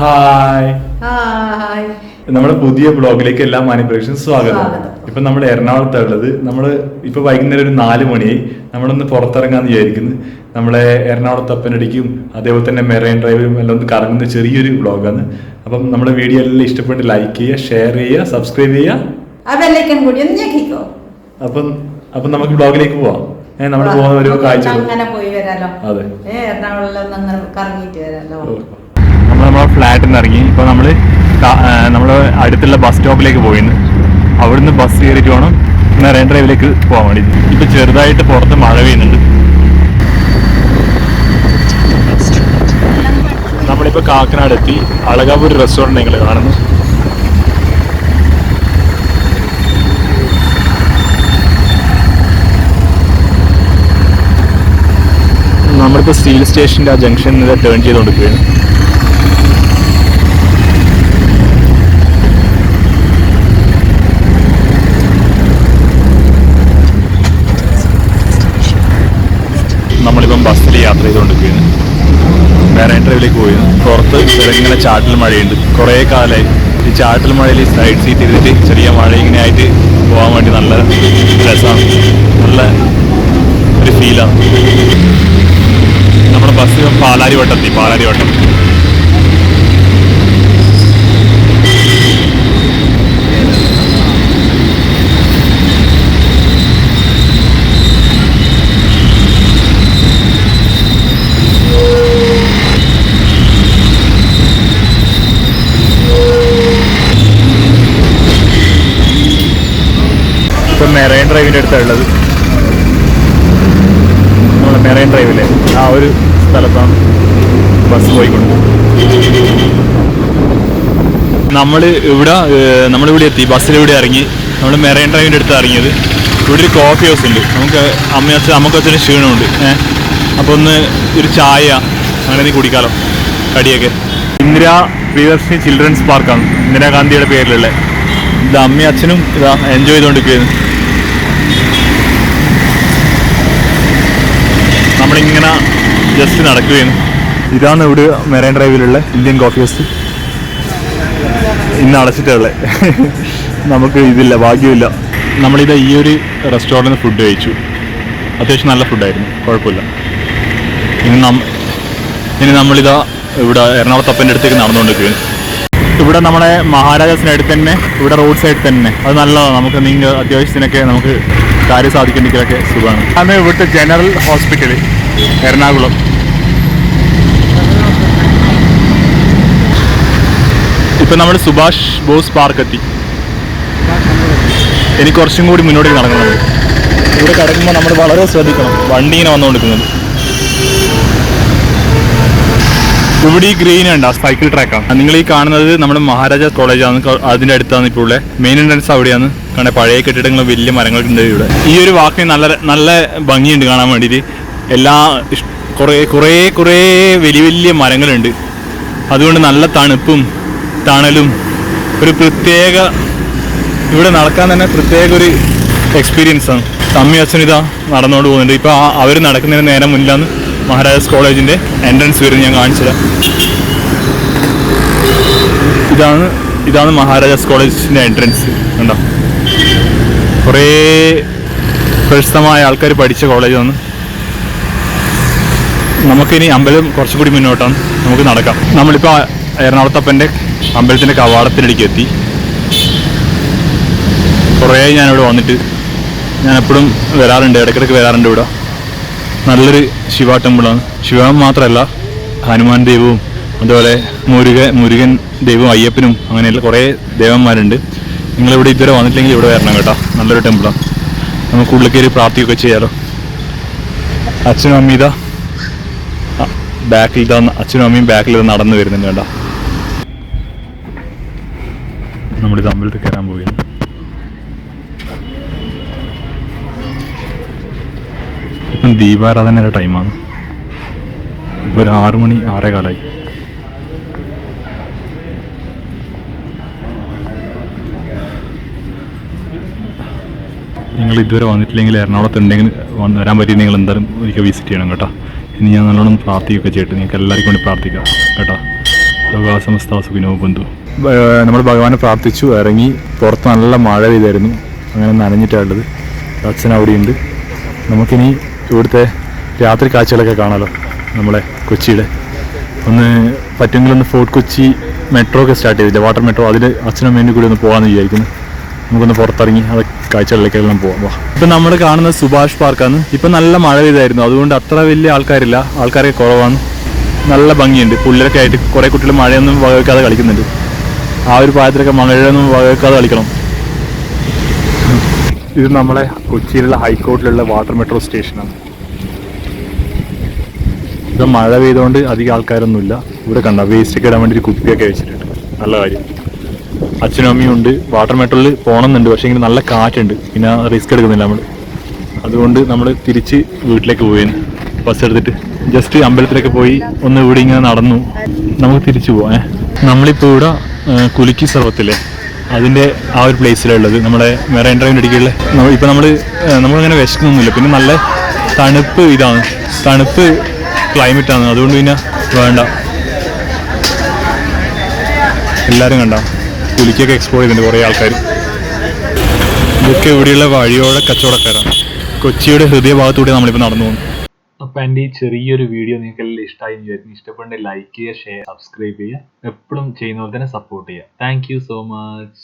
Hi hi നമ്മുടെ പുതിയ ബ്ലോഗിലേക്ക് എല്ലാ മാന്യപ്രേക്ഷകർക്കും സ്വാഗതം. ഇപ്പൊ നമ്മൾ എറണാകുളത്തുള്ളത്. നമ്മൾ ഇപ്പൊ വൈകുന്നേരം ഒരു 4 മണിയായി. നമ്മളൊന്ന് പുറത്തിറങ്ങാന്ന് വിചാരിക്കുന്നു. നമ്മളെ എറണാകുളത്ത് അപ്പനടിക്കും അതേപോലെ തന്നെ മെറൈൻ ഡ്രൈവിലും എല്ലാം ഒന്ന് കറങ്ങുന്ന ചെറിയൊരു ബ്ലോഗാണ്. അപ്പം നമ്മുടെ വീഡിയോ എല്ലാം ഇഷ്ടപ്പെട്ട് ലൈക്ക് ചെയ്യുക, ഷെയർ ചെയ്യുക, സബ്സ്ക്രൈബ് ചെയ്യുക. അപ്പം നമുക്ക് ബ്ലോഗിലേക്ക് പോവാം. നമ്മൾ പോകുന്ന ഒരു കാഴ്ച അതെ നമ്മളെ ഫ്ലാറ്റിൽ നിന്ന് ഇറങ്ങി. ഇപ്പോൾ നമ്മൾ അടുത്തുള്ള ബസ് സ്റ്റോപ്പിലേക്ക് പോയിന്ന്. അവിടുന്ന് ബസ് കയറിയിട്ട് വേണം മെറൈൻ ഡ്രൈവിലേക്ക് പോകാൻ വേണ്ടി. ഇപ്പം ചെറുതായിട്ട് പുറത്ത് മഴ പെയ്യുന്നുണ്ട്. നമ്മളിപ്പോൾ കാക്കനാട് എത്തി. അളകാപൂർ റെസ്റ്റോറൻറ്റ് നിങ്ങൾ കാണുന്നു. നമ്മളിപ്പോൾ സ്റ്റീൽ സ്റ്റേഷൻ്റെ ആ ജംഗ്ഷനിൽ ടേൺ ചെയ്തുകൊണ്ടിരിക്കുകയാണ്. നമ്മളിപ്പം ബസ്സിൽ യാത്ര ചെയ്തുകൊണ്ടിരിക്കുകയാണ്. മെറൈൻ ഡ്രൈവിലേക്ക് പോയി. പുറത്ത് ഇങ്ങനെ ചാറ്റൽ മഴയുണ്ട്. കുറേ കാലമായി ഈ ചാറ്റൽ മഴയിൽ സൈഡ് സീറ്റ് ഇരുന്നിട്ട് ചെറിയ മഴ ഇങ്ങനെ ആയിട്ട് പോകാൻ വേണ്ടി നല്ല രസമാണ്, നല്ല ഒരു ഫീലാണ്. നമ്മുടെ ബസ് പാലാരിവട്ടം. ഇപ്പം മെറൈൻ ഡ്രൈവിൻ്റെ അടുത്തുള്ളത്. നമ്മുടെ മെറൈൻ ഡ്രൈവിലെ ആ ഒരു സ്ഥലത്താണ് ബസ് പോയിക്കൊണ്ട്. നമ്മളിവിടെ എത്തി. ബസ്സിലിവിടെ ഇറങ്ങി. നമ്മൾ മെറൈൻ ഡ്രൈവിൻ്റെ അടുത്ത് ഇറങ്ങിയത്. ഇവിടെ ഒരു കോഫി ഹൗസ് ഉണ്ട്. നമുക്കൊരു ക്ഷീണമുണ്ട്. അപ്പോൾ ഒന്ന് ഒരു ചായ അങ്ങനെ കുടിക്കാലോ, കടിയൊക്കെ. ഇന്ദിരാ പ്രിയദർശിനി ചിൽഡ്രൻസ് പാർക്കാണ് ഇന്ദിരാഗാന്ധിയുടെ പേരിലുള്ള. ഇത് അമ്മയും അച്ഛനും ഇതാ എൻജോയ് ചെയ്തുകൊണ്ടിരിക്കുകയാണ്. നമ്മളിങ്ങനെ ജസ്റ്റ് നടക്കുകയാണ്. ഇതാണ് ഇവിടെ മെറൈൻ ഡ്രൈവിലുള്ള ഇന്ത്യൻ കോഫി ഹൗസ്. ഇന്ന് അടച്ചിട്ടുള്ളത്. നമുക്ക് ഇതില്ല, ഭാഗ്യമില്ല. നമ്മളിത് ഈ ഒരു റെസ്റ്റോറൻറ്റിൽ നിന്ന് ഫുഡ് കഴിച്ചു. അത്യാവശ്യം നല്ല ഫുഡായിരുന്നു, കുഴപ്പമില്ല. ഇനി നമ്മളിതാ ഇവിടെ എറണാകുളത്തപ്പൻ്റെ അടുത്തേക്ക് നടന്നുകൊണ്ടിരിക്കുകയാണ്. ഇവിടെ നമ്മുടെ മഹാരാജാസിൻ്റെ അടുത്ത് തന്നെ, ഇവിടെ റോഡ് സൈഡ് തന്നെ. അത് നല്ലതാണ്. നമുക്ക് അത്യാവശ്യത്തിനൊക്കെ നമുക്ക് കാര്യം സാധിക്കുന്നെങ്കിലൊക്കെ സുഖമാണ്. അതാണ് ഇവിടുത്തെ ജനറൽ ഹോസ്പിറ്റൽ എറണാകുളം. ഇപ്പം നമ്മൾ സുഭാഷ് ബോസ് പാർക്ക് എത്തി. എനിക്ക് കുറച്ചും കൂടി മുന്നോട്ടേക്ക് നടക്കുന്നുണ്ട്. ഇവിടെ കിടക്കുമ്പോൾ നമ്മൾ വളരെ ശ്രദ്ധിക്കണം. വണ്ടി ഇങ്ങനെ വന്നുകൊണ്ടിരിക്കുന്നത്. ഇവിടെ ഈ ഗ്രീൻ ഉണ്ട്, ആ സൈക്കിൾ ട്രാക്കാണ്. നിങ്ങൾ ഈ കാണുന്നത് നമ്മുടെ മഹാരാജാസ് കോളേജാണ്. അതിൻ്റെ അടുത്താണ് ഇപ്പോൾ ഉള്ളത്. മെയിൻ എൻട്രൻസ് അവിടെയാണ്. കാരണം പഴയ കെട്ടിടങ്ങളും വലിയ മരങ്ങളൊക്കെ ഇവിടെ. ഈ ഒരു വാക്കിന് നല്ല ഭംഗിയുണ്ട് കാണാൻ വേണ്ടിയിട്ട്. കുറേ വലിയ മരങ്ങളുണ്ട്. അതുകൊണ്ട് നല്ല തണുപ്പും തണലും ഒരു പ്രത്യേക, ഇവിടെ നടക്കാൻ തന്നെ പ്രത്യേക ഒരു എക്സ്പീരിയൻസാണ്. അമ്മയും അച്ഛനും ഇതാ നടന്നുകൊണ്ട് പോകുന്നുണ്ട്. ഇപ്പോൾ അവർ നടക്കുന്നതിന് നേരെ മുന്നിലാണ് മഹാരാജാസ് കോളേജിൻ്റെ എൻട്രൻസ് വരുന്നത്. ഞാൻ കാണിച്ചുതരാം. ഇതാണ് മഹാരാജാസ് കോളേജിൻ്റെ എൻട്രൻസ്. കണ്ടോ, കുറേ പ്രശസ്തമായ ആൾക്കാർ പഠിച്ച കോളേജാണ്. നമുക്കിനി അമ്പലം കുറച്ചുകൂടി മുന്നോട്ടാണ്, നമുക്ക് നടക്കാം. നമ്മളിപ്പോൾ എറണാകുളത്തപ്പൻ്റെ അമ്പലത്തിൻ്റെ കവാടത്തിനടിക്ക് എത്തി. കുറേ ഞാനിവിടെ വന്നിട്ട്, ഞാൻ എപ്പോഴും വരാറുണ്ട്, ഇടയ്ക്കിടയ്ക്ക് വരാറുണ്ട്. ഇവിടെ നല്ലൊരു ശിവ ടെമ്പിളാണ്. ശിവൻ മാത്രമല്ല, ഹനുമാൻ ദൈവവും അതുപോലെ മുരുകൻ ദൈവവും അയ്യപ്പനും അങ്ങനെയുള്ള കുറേ ദേവന്മാരുണ്ട്. നിങ്ങളിവിടെ ഇതുവരെ വന്നിട്ടില്ലെങ്കിൽ ഇവിടെ വരണം കേട്ടോ. നല്ലൊരു ടെമ്പിളാണ്. നമുക്ക് ഉള്ളിൽ കയറി പ്രാർത്ഥിക്കുകയൊക്കെ ചെയ്യാലോ. അച്ഛനും അമ്മയും ഇതാ അച്ഛനും അമ്മയും ബാക്കിൽ നടന്നു വരുന്നുണ്ട് കേട്ടോ. നമ്മളിത് അമ്പലത്തിൽ കയറാൻ പോയി. ഇപ്പം ദീപാരാധനയുടെ ടൈമാണ്. ഇപ്പോൾ ഒരു 6 മണി 6:15. നിങ്ങൾ ഇതുവരെ വന്നിട്ടില്ലെങ്കിൽ എറണാകുളത്ത് ഉണ്ടെങ്കിൽ വരാൻ പറ്റി നിങ്ങൾ എന്തായാലും ഒരിക്കൽ വിസിറ്റ് ചെയ്യണം കേട്ടോ. ഇനി ഞാൻ നല്ലോണം പ്രാർത്ഥിക്കുകയൊക്കെ ചെയ്തിട്ട് നിങ്ങൾക്ക് എല്ലാവർക്കും വേണ്ടി പ്രാർത്ഥിക്കാം കേട്ടോ. ലോകാസമസ്ത സുഖിനോ ബന്ധു. നമ്മൾ ഭഗവാനെ പ്രാർത്ഥിച്ചു, ഇറങ്ങി. പുറത്ത് നല്ല മഴ പെയ്തായിരുന്നു, അങ്ങനെ നനഞ്ഞിട്ടാണുള്ളത്. അച്ഛൻ അവിടെയുണ്ട്. നമുക്കിനി ഇവിടുത്തെ രാത്രി കാഴ്ചകളൊക്കെ കാണാമല്ലോ, നമ്മളെ കൊച്ചിയുടെ. ഒന്ന് പറ്റുമെങ്കിലൊന്ന് ഫോർട്ട് കൊച്ചി മെട്രോ ഒക്കെ സ്റ്റാർട്ട് ചെയ്തില്ല, വാട്ടർ മെട്രോ. അതിൽ അച്ഛനും വേണ്ടി കൂടി ഒന്ന് പോകാമെന്ന് വിചാരിക്കുന്നു. നമുക്കൊന്ന് പുറത്തിറങ്ങി അത് കാഴ്ചകളിലേക്കെല്ലാം പോകാം. ഇപ്പം നമ്മൾ കാണുന്നത് സുഭാഷ് പാർക്കാണ്. ഇപ്പം നല്ല മഴ പെയ്തായിരുന്നു, അതുകൊണ്ട് അത്ര വലിയ ആൾക്കാരില്ല, ആൾക്കാരൊക്കെ കുറവാണ്. നല്ല ഭംഗിയുണ്ട്. പുള്ളിലൊക്കെ ആയിട്ട് കുറേ കുട്ടികൾ മഴയൊന്നും വകവെക്കാതെ കളിക്കുന്നുണ്ട്. ആ ഒരു പ്രായത്തിലൊക്കെ മഴയൊന്നും വകവെക്കാതെ കളിക്കണം. ഇത് നമ്മളെ കൊച്ചിയിലുള്ള ഹൈക്കോർട്ടിലുള്ള വാട്ടർ മെട്രോ സ്റ്റേഷനാണ്. ഇത് മഴ പെയ്തുകൊണ്ട് അധികം ആൾക്കാരൊന്നുമില്ല. ഇവിടെ കണ്ട വേസ്റ്റൊക്കെ ഇടാൻ വേണ്ടി ഒരു കുപ്പിയൊക്കെ വെച്ചിട്ടുണ്ട്. നല്ല കാര്യം. അച്ഛനും അമ്മയും ഉണ്ട്. വാട്ടർ മെട്രോയിൽ പോകണമെന്നുണ്ട്, പക്ഷേ ഇങ്ങനെ നല്ല കാറ്റുണ്ട്, പിന്നെ റിസ്ക് എടുക്കുന്നില്ല നമ്മൾ. അതുകൊണ്ട് നമ്മൾ തിരിച്ച് വീട്ടിലേക്ക് പോയിരുന്നു. ബസ് എടുത്തിട്ട് ജസ്റ്റ് അമ്പലത്തിലേക്ക് പോയി ഒന്ന് ഇവിടെ ഇങ്ങനെ നടന്നു. നമുക്ക് തിരിച്ചു പോവാം. നമ്മളിപ്പോൾ ഇവിടെ കുലുക്കി സർവത്തില്ലേ, അതിൻ്റെ ആ ഒരു പ്ലേസിലുള്ളത്. നമ്മുടെ മെറൈൻ ഡ്രൈവിൻ്റെ ഇടയ്ക്കുള്ള ഇപ്പം നമ്മളിങ്ങനെ വിശക്കുന്നൊന്നുമില്ല. പിന്നെ നല്ല തണുപ്പ് ഇതാണ്, തണുപ്പ് ക്ലൈമറ്റാണ്. അതുകൊണ്ട് പിന്നെ വേണ്ട. എല്ലാവരും കണ്ട കുലിക്കൊക്കെ എക്സ്പ്ലോർ ചെയ്തിട്ടുണ്ട് കുറേ ആൾക്കാർ. ഇതൊക്കെ ഇവിടെയുള്ള വഴിയോടെ കച്ചവടക്കാരാണ്. കൊച്ചിയുടെ ഹൃദയഭാഗത്തൂടെ നമ്മളിപ്പോൾ നടന്നു പോകുന്നു. അപ്പോൾ എൻ്റെ ഈ ചെറിയൊരു വീഡിയോ നിങ്ങൾക്ക് എല്ലാം ഇഷ്ടമായി എന്ന് വിചാരിക്കുന്നു. ഇഷ്ടപ്പെട്ടെങ്കിൽ ലൈക്ക് ചെയ്യുക, ഷെയർ, സബ്സ്ക്രൈബ് ചെയ്യുക. എപ്പോഴും ചെയ്യുന്ന പോലെ തന്നെ സപ്പോർട്ട് ചെയ്യുക. Thank you so much.